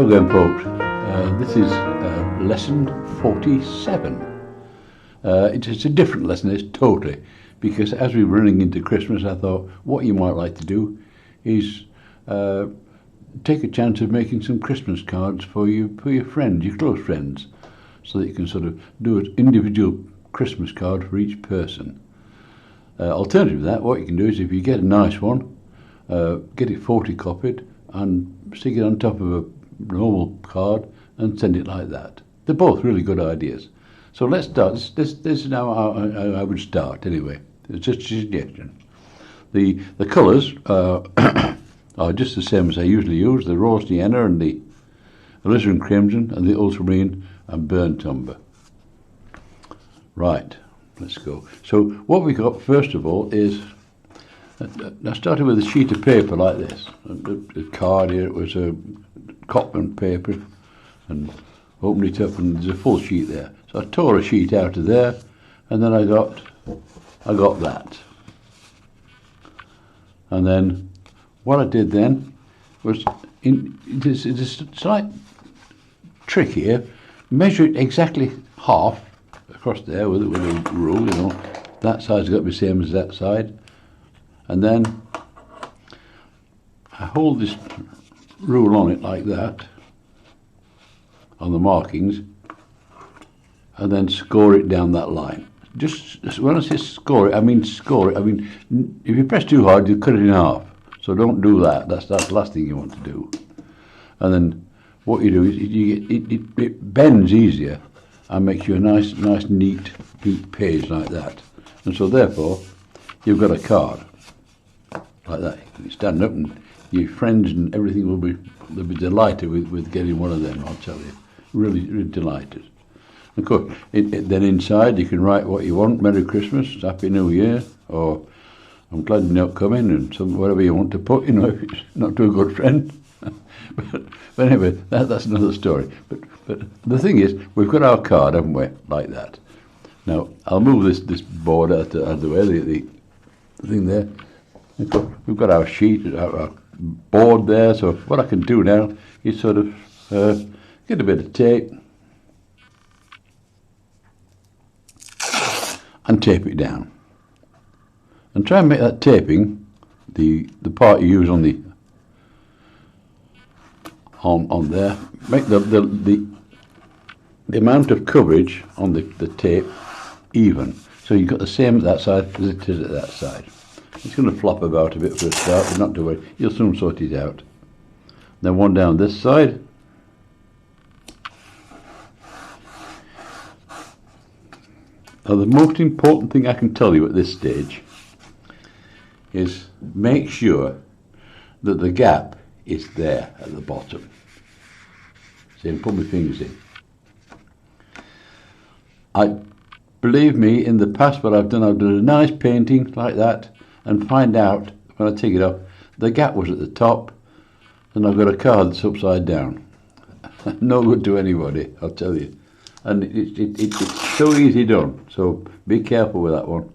Hello again, folks. This is lesson 47. It's a different lesson, it's totally, because as we're running into Christmas, I thought what you might like to do is take a chance of making some Christmas cards for your friends, your close friends, so that you can sort of do an individual Christmas card for each person. Alternative to that, what you can do is if you get a nice one, get it photocopied and stick it on top of a normal card and send it like that. They're both really good ideas. So let's start. This is how I would start anyway. It's just a suggestion. The colours are just the same as I usually use: the rose sienna and the alizarin crimson and the ultramarine and burnt umber. Right, let's go. So what we got first of all is, I started with a sheet of paper like this. The card here, it was a cotton paper, and opened it up and there's a full sheet there. So I tore a sheet out of there, and then I got that. And then what I did then was, it's a slight trick here, measure it exactly half across there with a rule, you know. That side's got to be the same as that side. And then I hold this rule on it like that, on the markings, and then score it down that line. Just when I say score it, I mean score it. I mean, if you press too hard, you cut it in half. So don't do that. That's the last thing you want to do. And then what you do is it bends easier and makes you a nice, neat page like that. And so therefore, you've got a card like that. You stand up, and your friends and everything they'll be delighted with getting one of them. I'll tell you, really delighted. Of course, then inside you can write what you want: Merry Christmas, Happy New Year, or I'm glad you're not coming, and whatever you want to put. You know, if it's not to a good friend. but anyway, that's another story. But the thing is, we've got our card, haven't we? Like that. Now I'll move this board out of the way. The thing there. We've got our sheet, our board there. So what I can do now is sort of get a bit of tape and tape it down, and try and make that taping the part you use on there. Make the amount of coverage on the tape even, so you've got the same at that side as it is at that side. It's going to flop about a bit for a start, but not to worry, you'll soon sort it out. Then one down this side. Now the most important thing I can tell you at this stage is make sure that the gap is there at the bottom. See, and put my fingers in. Believe me, in the past what I've done a nice painting like that, and find out when I take it off, the gap was at the top, and I've got a card that's upside down. No good to anybody, I'll tell you. And it's so easy done, so be careful with that one.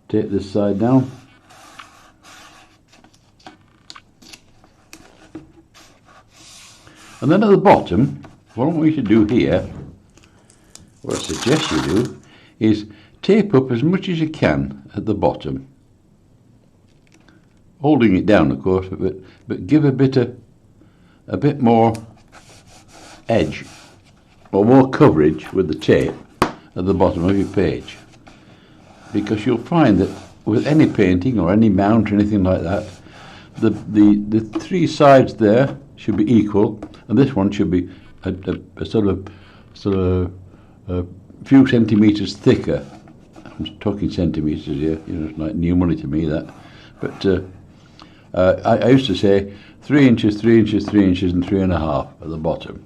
Take this side down. And then at the bottom, what we should do here, what I suggest you do, is tape up as much as you can at the bottom, holding it down, of course, but give a bit more edge or more coverage with the tape at the bottom of your page, because you'll find that with any painting or any mount or anything like that, the three sides there should be equal, and this one should be a sort of a few centimeters thicker. I'm talking centimeters here, you know, it's like new money to me, that. But I used to say 3 inches, 3 inches, 3 inches, and 3.5 at the bottom.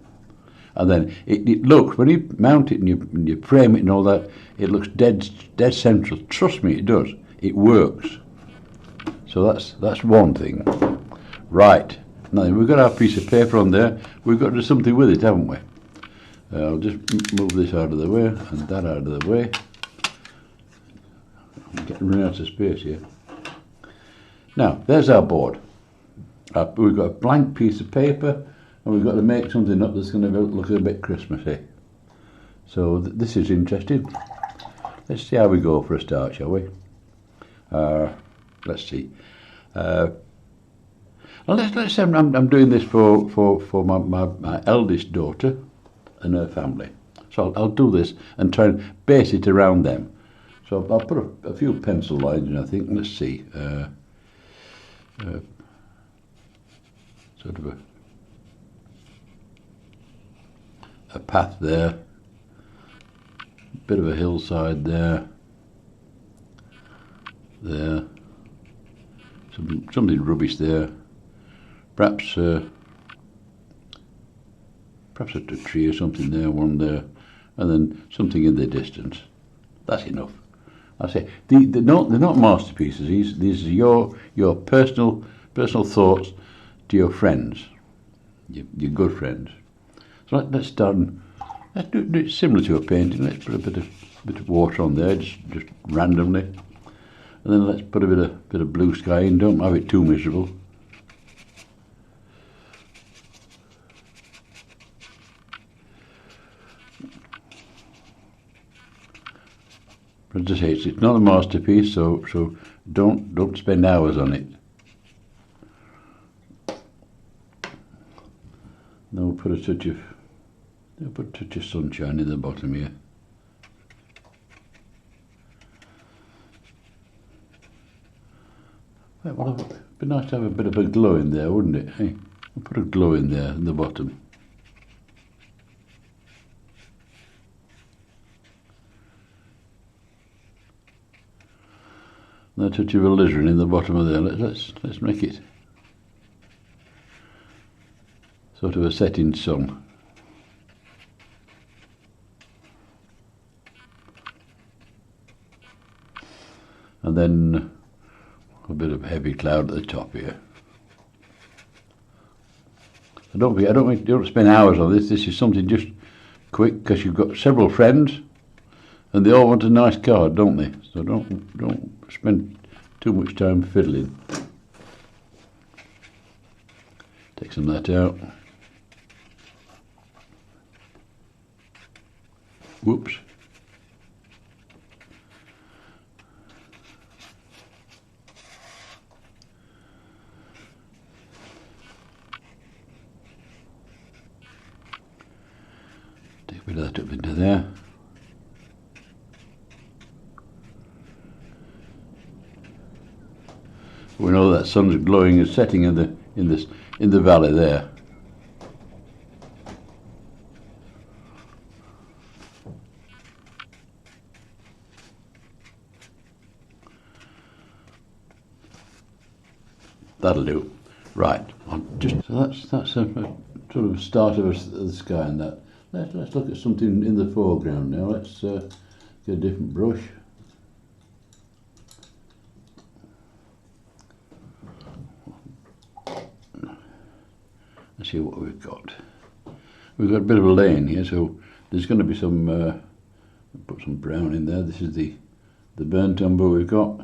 And then it looks, when you mount it and you frame it and all that, it looks dead central. Trust me, it does. It works. So that's one thing. Right. Now we've got our piece of paper on there. We've got to do something with it, haven't we? I'll just move this out of the way and that out of the way. I'm getting running out of space here. Now, there's our board. We've got a blank piece of paper, and we've got to make something up that's going to look a bit Christmassy. So this is interesting. Let's see how we go for a start, shall we? Let's see. Well, let's say I'm doing this for my eldest daughter and her family. So I'll do this and try and base it around them. So I'll put a few pencil lines in, I think. Let's see. Sort of a path there. Bit of a hillside there. There. Something rubbish there. Perhaps a tree or something there, one there, and then something in the distance. That's enough. I say they're not masterpieces. These are your personal thoughts to your friends, your good friends. So let's start. Let's do it similar to a painting. Let's put a bit of water on there, just randomly, and then let's put a bit of blue sky in. Don't have it too miserable. But as I say, it's not a masterpiece, so don't spend hours on it. Then we'll put a touch of sunshine in the bottom here. Well, it'd be nice to have a bit of a glow in there, wouldn't it? Hey, we'll put a glow in there in the bottom. And a touch of alizarin in the bottom of there. Let's make it sort of a setting sun. And then a bit of heavy cloud at the top here. I don't spend hours on this. This is something just quick because you've got several friends, and they all want a nice card, don't they? So don't spend too much time fiddling. Take some of that out. Whoops. Take a bit of that up into there. We know that sun's glowing and setting in the valley there. That'll do. Right. So that's a sort of start of the sky and that. Let's look at something in the foreground now. Let's get a different brush. Let's see what we've got. We've got a bit of a lane here, so there's going to be some. Put some brown in there. This is the burnt umber we've got.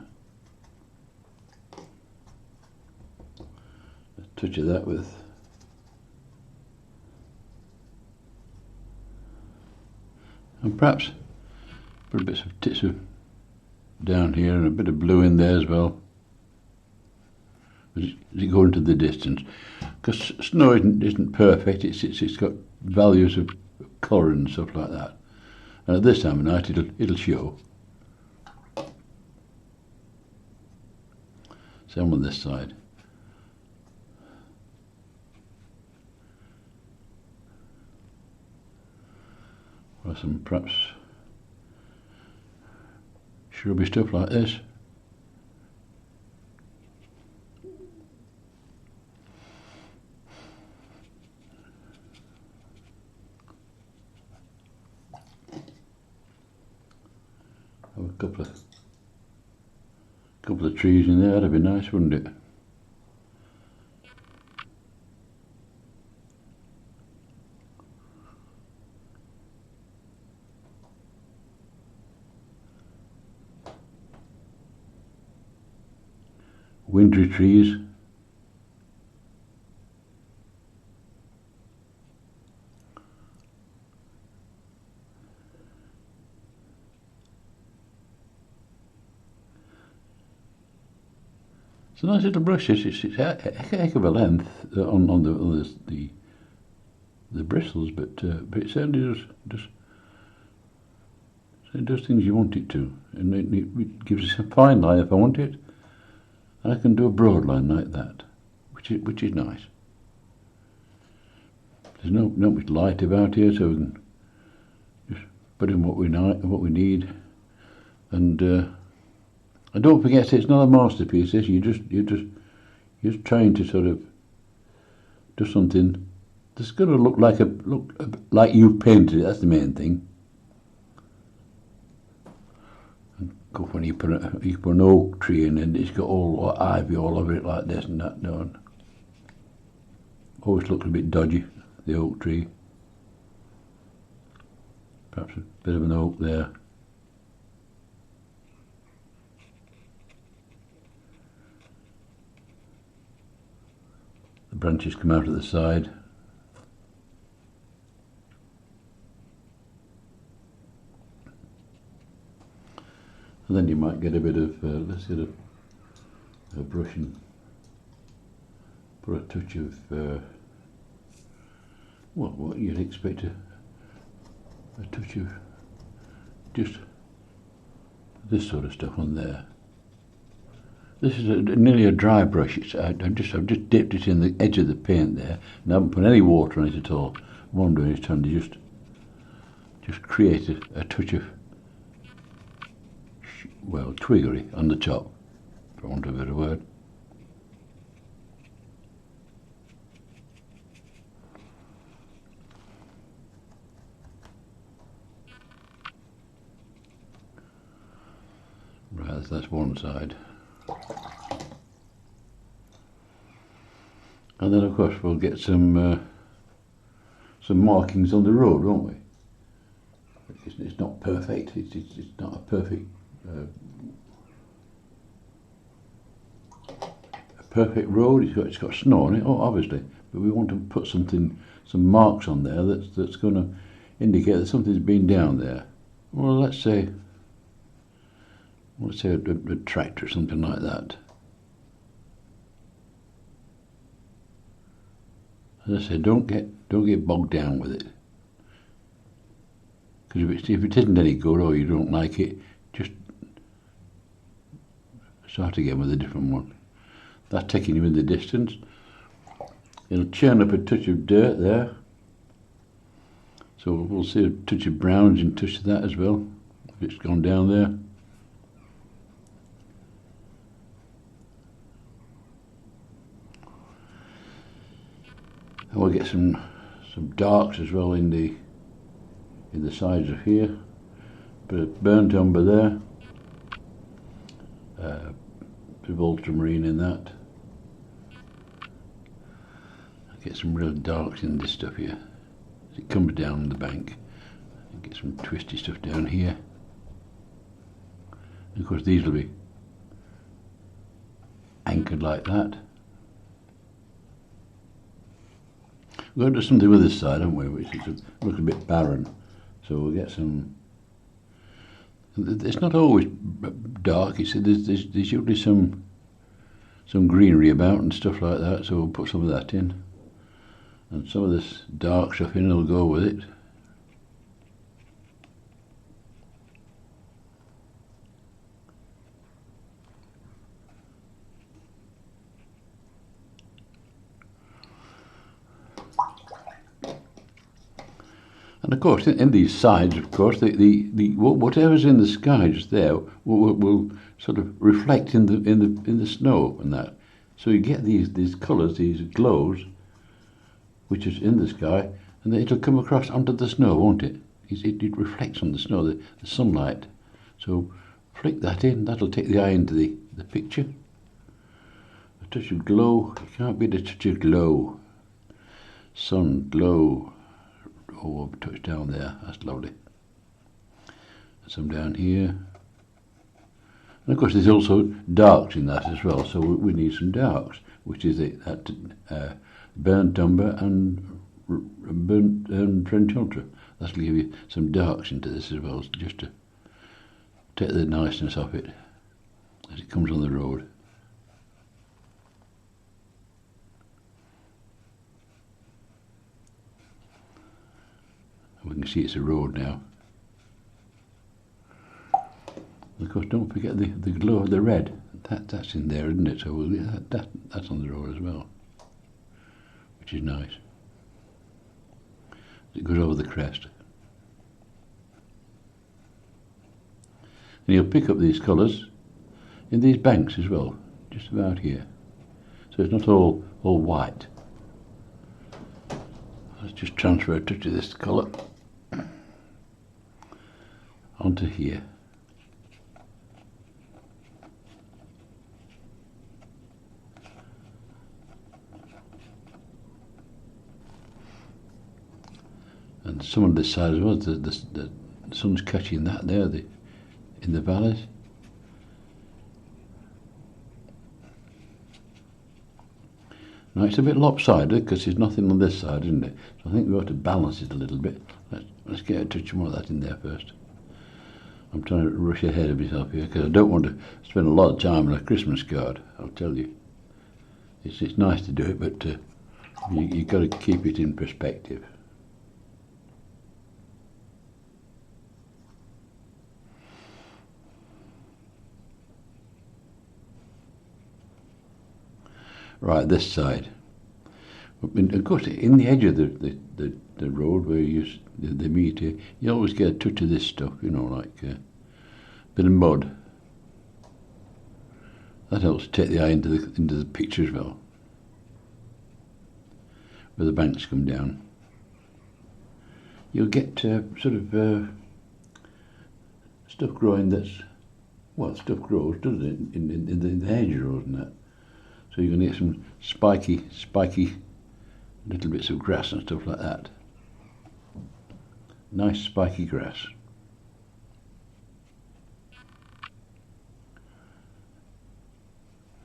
A touch of that with. And perhaps put a bit of tits of down here and a bit of blue in there as well. As it goes into the distance, because snow isn't perfect. It's got values of colour and stuff like that. And at this time of night, it'll show. Same on this side. Or some perhaps shrubby stuff like this. Have a couple of trees in there. That'd be nice, wouldn't it? Wintry trees. a nice little brush. It's a heck of a length on the bristles, but it certainly does things you want it to, and it gives us a fine line if I want it, and I can do a broad line like that, which is nice. There's not much light about here, so we can just put in what we need, and don't forget it's not a masterpiece. This you're just trying to sort of do something that's going to look like you've painted it. That's the main thing. When you put an oak tree in and it's got all ivy all over it like this and that, done. Always looks a bit dodgy, the oak tree. Perhaps a bit of an oak there. The branches come out at the side. And then you might get a bit of, let's get a brush and put a touch of, what you'd expect, a touch of just this sort of stuff on there. This is nearly a dry brush. I've just dipped it in the edge of the paint there, and I haven't put any water on it at all. What I'm doing is trying to just create a touch of, well, twiggery on the top, for want of a better word. Right, that's one side. And then of course we'll get some markings on the road, won't we? It's not perfect. It's not a perfect road. It's got snow on it, obviously, but we want to put some marks on there that's going to indicate that something's been down there. Well, let's say a tractor or something like that. As I say, don't get bogged down with it, because if it isn't any good or you don't like it, just start again with a different one. That's taking you in the distance. It'll churn up a touch of dirt there, so we'll see a touch of browns and touch of that as well if it's gone down there. And we'll get some darks as well in the sides of here. Bit of burnt umber there. Bit of ultramarine in that. I'll get some real darks in this stuff here. As it comes down the bank, and get some twisty stuff down here. And of course these will be anchored like that. We're going to do something with this side, haven't we, which looks a bit barren. So we'll get some. It's not always dark. There's usually some greenery about and stuff like that. So we'll put some of that in, and some of this dark stuff in will go with it. And of course, in these sides, of course, whatever's in the sky just there will sort of reflect in the snow and that. So you get these colours, these glows, which is in the sky, and then it'll come across onto the snow, won't it? It reflects on the snow, the sunlight. So flick that in. That'll take the eye into the picture. A touch of glow. It can't beat a touch of glow. Sun glow. Oh, touch down there, that's lovely. Some down here. And of course there's also darks in that as well, so we need some darks, which is that burnt umber and French ultra. That'll give you some darks into this as well, just to take the niceness off it as it comes on the road. We can see it's a road now. And of course, don't forget the glow of the red. That's in there, isn't it? So we'll get that's on the road as well, which is nice. It goes over the crest. And you'll pick up these colours in these banks as well, just about here. So it's not all white. Let's just transfer a touch of this colour onto here. And some of this side as well, the sun's catching that there, in the valleys. Now it's a bit lopsided because there's nothing on this side, isn't it? So I think we ought to balance it a little bit. Let's get a touch more of that in there first. I'm trying to rush ahead of myself here because I don't want to spend a lot of time on a Christmas card, I'll tell you. It's nice to do it, but you've got to keep it in perspective. Right, this side. Of course, in the edge of the road where they meet here, you always get a touch of this stuff, you know, like a bit of mud. That helps take the eye into the picture as well, where the banks come down. You'll get sort of stuff growing that's, well, stuff grows, doesn't it, in the hedgerows and that. So you're going to get some spiky little bits of grass and stuff like that. Nice spiky grass.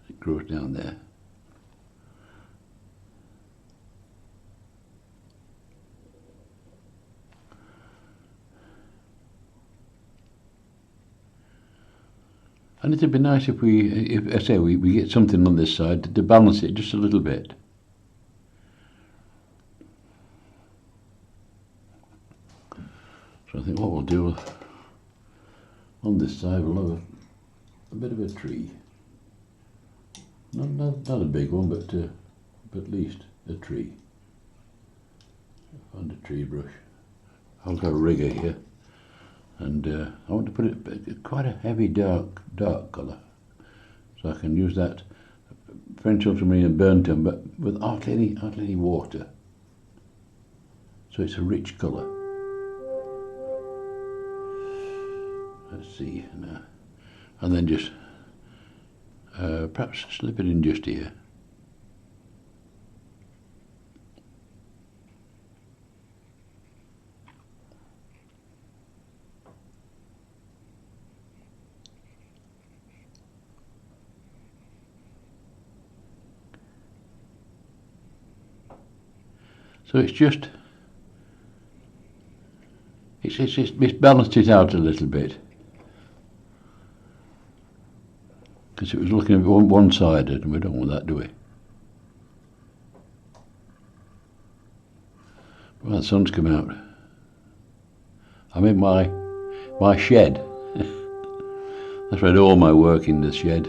It grows down there. And it'd be nice if we get something on this side to balance it just a little bit. So I think what we'll do on this side, we'll have a bit of a tree. Not a big one, but at least a tree. Find a tree brush. I'll go rigger here. And I want to put it quite a heavy dark colour, so I can use that French ultramarine and burnt umber, but with hardly any water, so it's a rich colour. Let's see now, and then just perhaps slip it in just here. So it's balanced it out a little bit, because it was looking a bit one-sided, and we don't want that, do we? Well, the sun's come out. I'm in my shed. That's where I do all my work, in the shed.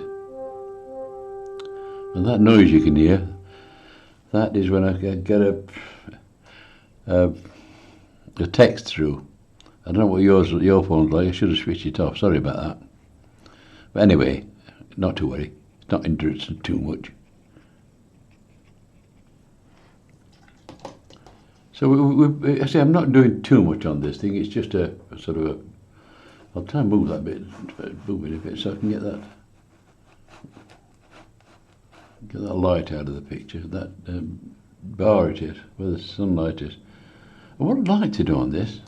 And that noise you can hear, that is when I get a text through. I don't know what your phone's like. I should have switched it off. Sorry about that. But anyway, not to worry. It's not interesting too much. So I say I'm not doing too much on this thing. It's just a sort of a. I'll try and move that bit, move it a bit, so I can get that light out of the picture. That bar it is, where the sunlight is. And what I'd like to do on this,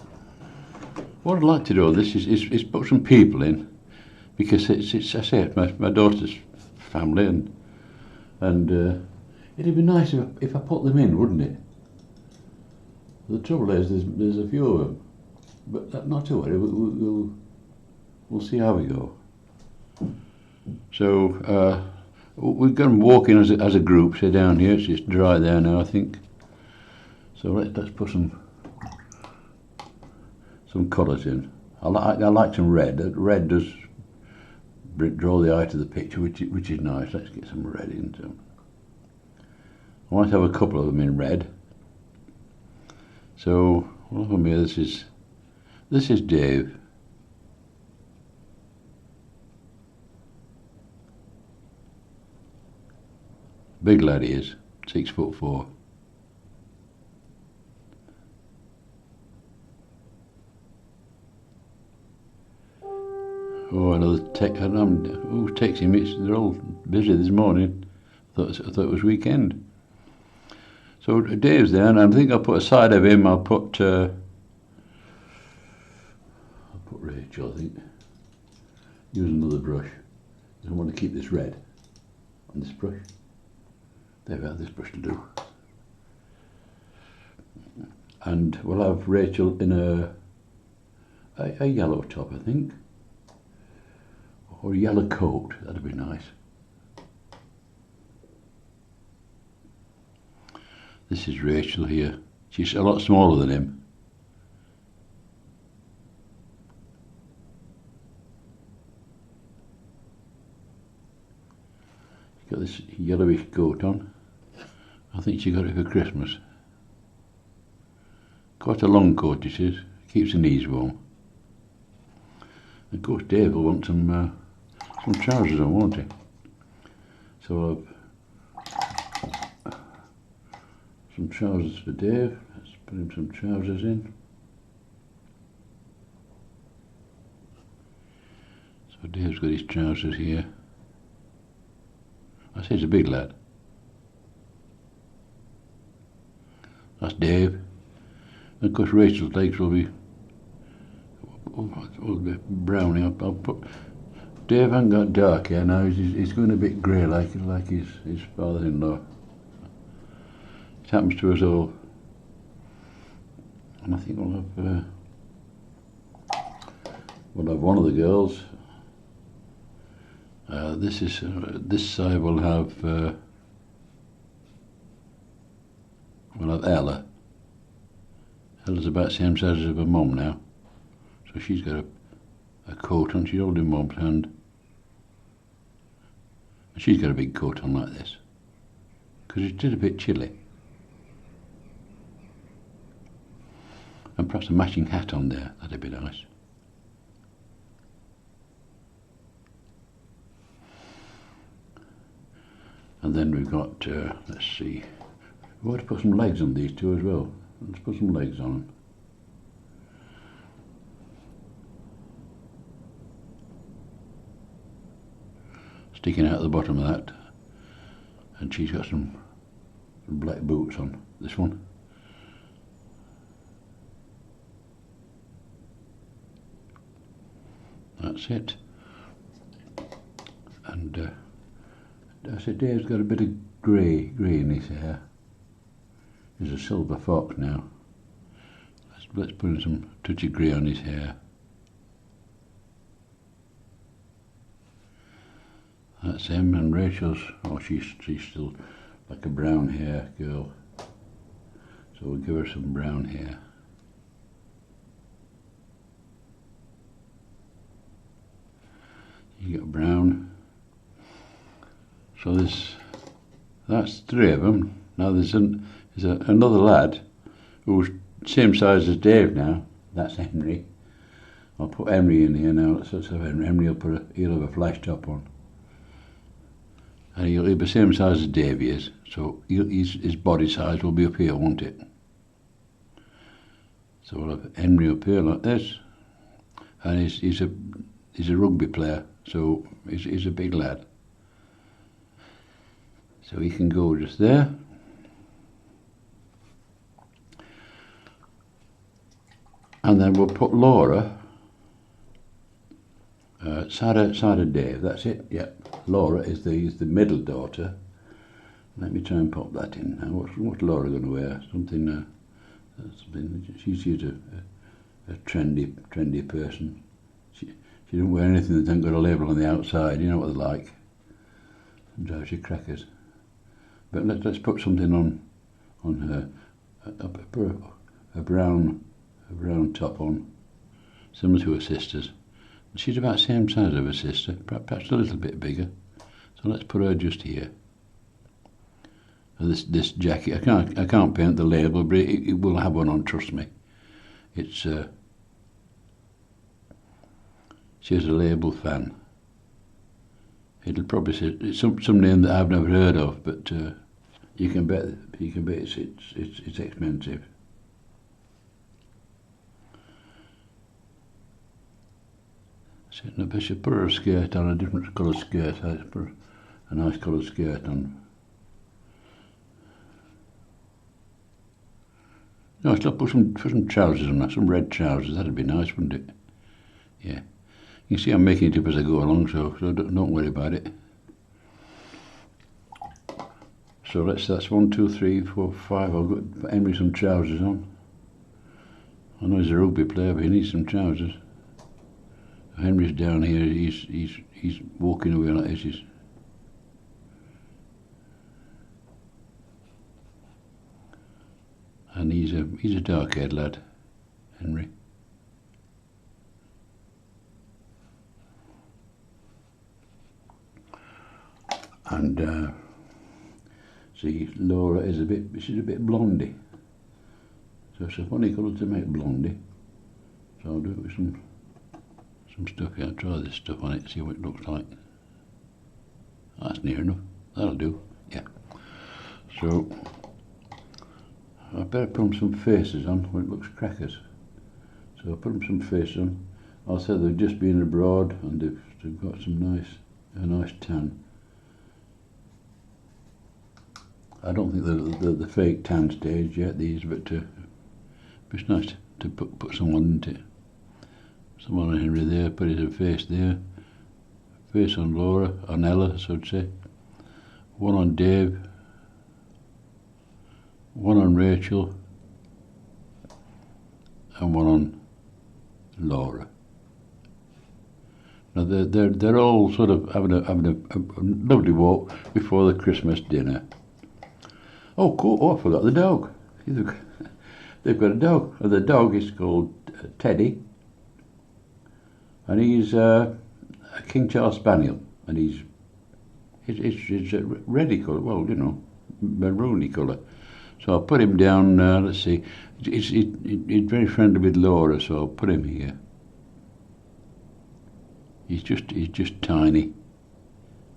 is put some people in, because it's I say it's my daughter's family, and it'd be nice if I put them in, wouldn't it? The trouble is there's a few of them, but not to worry. We'll see how we go. So we've got them walking as a group. So down here, it's just dry there now, I think. So let's put some some colours in. I like some red. Red does draw the eye to the picture, which is nice. Let's get some red into them. I want to have a couple of them in red. So one of them here, this is Dave. Big lad he is, 6'4". Oh, another text. Who's texting me? They're all busy this morning. I thought it was weekend. So Dave's there, and I think I'll put a side of him. I'll put Rachel. I think. Use another brush. I want to keep this red on this brush. There we have this brush to do. And we'll have Rachel in a yellow top, I think. Or a yellow coat, that'd be nice. This is Rachel here. She's a lot smaller than him. She's got this yellowish coat on. I think she got it for Christmas. Quite a long coat it is. Keeps the knees warm. Of course Dave will want some trousers on, won't he? So I'll have some trousers for Dave. Let's put him some trousers in. So Dave's got his trousers here. I say he's a big lad. That's Dave. And of course Rachel's legs will be browny. I'll put Dave hasn't got dark hair now. He's going a bit grey like his father-in-law. It happens to us all. And I think we'll have one of the girls. This side we'll have Ella. Ella's about the same size as her mum now, so she's got a coat on. She's holding mum's hand. She's got a big coat on like this because it's just a bit chilly. And perhaps a matching hat on there. That'd be nice. And then we've got, let's see, we want to put some legs on these two as well. Let's put some legs on them. Sticking out the bottom of that. And she's got some black boots on, this one. That's it. And I said Dave's got a bit of grey in his hair. He's a silver fox now. Let's put in some touch of grey on his hair. That's him. And Rachel's, oh, she's still like a brown hair girl. So we'll give her some brown hair. You got brown. So that's three of them. Now there's another lad who's same size as Dave now. That's Henry. I'll put Henry in here now. Let's have Henry. Henry he'll have a flash top on. And he'll be the same size as Dave is. So his body size will be up here, won't it? So we'll have Henry up here like this. And he's a rugby player, so he's a big lad. So he can go just there. And then we'll put Laura side of Dave. That's it. Yep. Laura is the middle daughter. Let me try and pop that in now. What's Laura going to wear? Something. She's a trendy person. She don't wear anything that hasn't got a label on the outside. You know what they're like. It drives you crackers. But let's put something on her. A brown top on. similar to her sisters. She's about the same size of her sister, perhaps a little bit bigger. So let's put her just here. And this jacket, I can't paint the label, but it will have one on. Trust me. It's she's a label fan. It'll probably say it's some name that I've never heard of, but you can bet it's expensive. So I should put her a skirt on, a different colour skirt. I should put a nice coloured skirt on. No, I'll put some trousers on, some red trousers. That'd be nice, wouldn't it? Yeah. You can see I'm making it up as I go along, so don't worry about it. So that's 1, 2, 3, 4, 5. I'll put Henry some trousers on. I know he's a rugby player, but he needs some trousers. Henry's down here. He's walking away like this. And he's a dark-haired lad, Henry. And see, Laura is she's a bit blondie. So it's a funny colour to make blondie. So I'll do it with some stuff here. I'll try this stuff on it, see what it looks like. That's near enough. That'll do. Yeah. So I better put them some faces on when it looks crackers. So I'll put them some faces on. I'll say they've just been abroad and they've got a nice tan. I don't think they're the fake tan stage yet, these, but it's nice to put someone into it. Someone on Henry there, put his face there. Face on Laura, on Ella, so I'd say. One on Dave. One on Rachel. And one on Laura. Now they're all sort of having a lovely walk before the Christmas dinner. Oh, cool! Oh, I forgot the dog. They've got a dog. The dog is called Teddy, and he's a King Charles Spaniel, and he's a reddy colour. Well, you know, maroony colour. So I'll put him down. Let's see. He's very friendly with Laura, so I'll put him here. He's just tiny,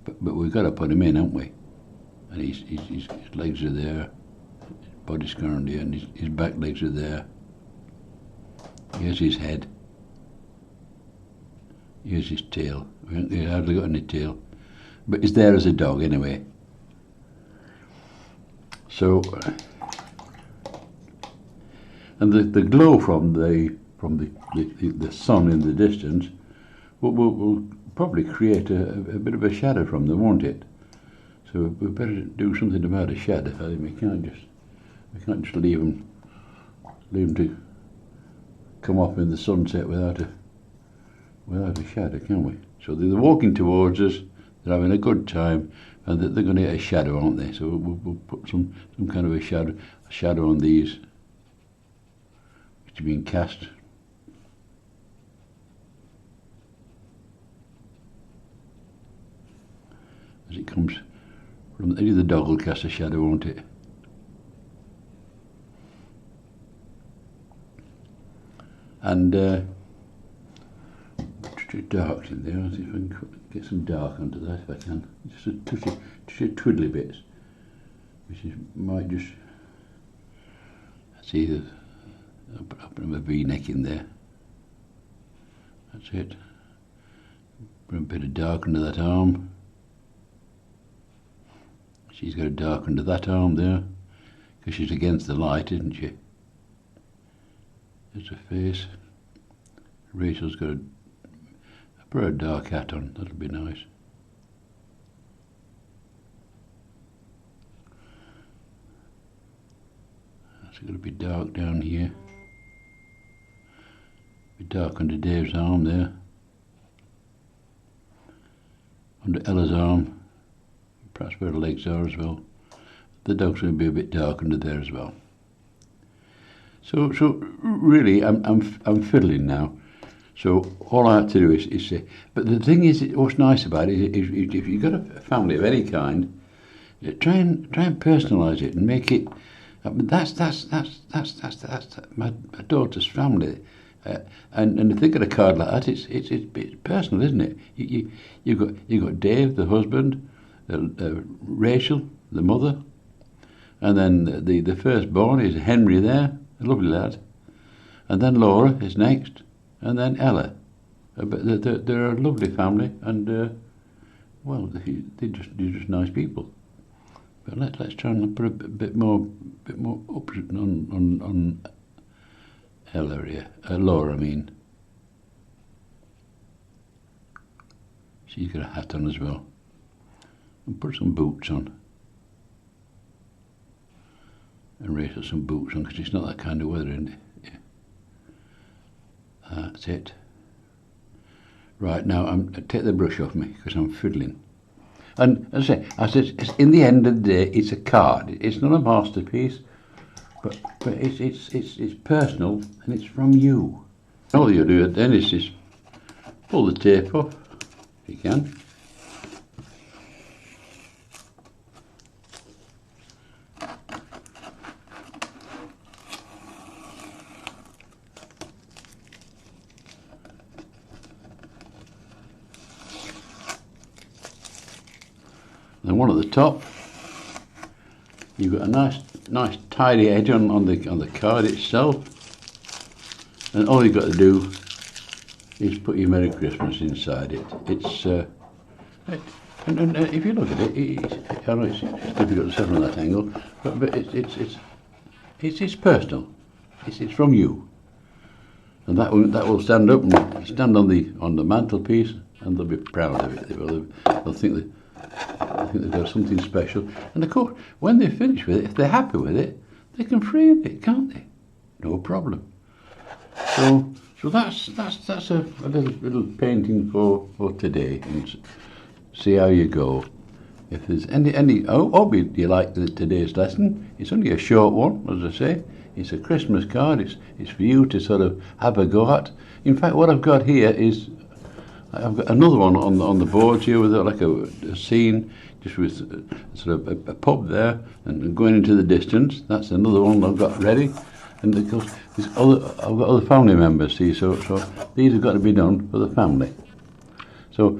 but we've got to put him in, haven't we? And his legs are there, his body's current here, and his back legs are there. Here's his head. Here's his tail. He hardly got any tail, but he's there as a dog anyway. So, and the glow from the sun in the distance will probably create a bit of a shadow from them, won't it? So we better do something about a shadow. I think we can't just leave them to come off in the sunset without a shadow, can we? So they're walking towards us. They're having a good time, and they're going to get a shadow, aren't they? So we'll put some kind of a shadow on these, which are being cast. As it comes from the dog will cast a shadow, won't it? And it's too dark in there. I'll see if I can get some dark under that if I can. Just a twiddly bits, which might just see I'll put a V-neck in there. That's it. Put a bit of dark under that arm. She's got a dark under that arm there, because she's against the light, isn't she? There's her face. Rachel's got put a dark hat on, that'll be nice. It's going to be dark down here. Be dark under Dave's arm there. Under Ella's arm. Perhaps where her legs are as well. The dog's going to be a bit dark under there as well. So really, I'm fiddling now. So all I have to do is say, but the thing is, what's nice about it is if you've got a family of any kind, try and personalise it and make it. That's my daughter's family, and if they get a card like that, it's personal, isn't it? You've got Dave, the husband, Rachel, the mother, and then the firstborn is Henry there, a lovely lad, and then Laura is next, and then Ella. But they're a lovely family, and well, they're just nice people. But let's try and put a bit more up on Ella here. Laura, I mean. She's got a hat on as well. And put some boots on. And Rachel some boots on, because it's not that kind of weather, isn't it? Yeah. That's it. Right, now take the brush off me, because I'm fiddling. And as I said, in the end of the day, it's a card. It's not a masterpiece, but it's personal, and it's from you. All you do then is just pull the tape off, if you can. Then one at the top, you've got a nice tidy edge on the card itself, and all you've got to do is put your Merry Christmas inside it. It's and if you look at it, I know it's difficult to say from that angle, but it's personal. It's from you, and that will stand up and stand on the mantelpiece, and they'll be proud of it. They'll think that. I think they've got something special. And of course, when they're finished with it, if they're happy with it, they can frame it, can't they? No problem. So that's a little painting for today, and see how you go. If there's any I hope you like today's lesson. It's only a short one, as I say. It's a Christmas card. It's for you to sort of have a go at. In fact, what I've got here is, I've got another one on the board here with like a scene, just with sort of a pub there and going into the distance. That's another one I've got ready, and of course I've got other family members. See, so these have got to be done for the family. So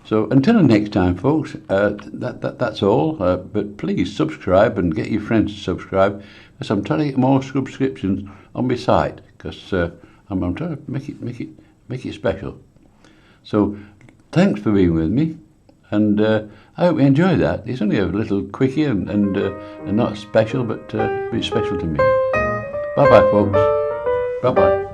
until next time, folks. That's all. But please subscribe and get your friends to subscribe, because I'm trying to get more subscriptions on my site, because I'm trying to make it special. So, thanks for being with me, and I hope you enjoy that. It's only a little quickie and not special, but it's special to me. Bye-bye, folks. Bye-bye.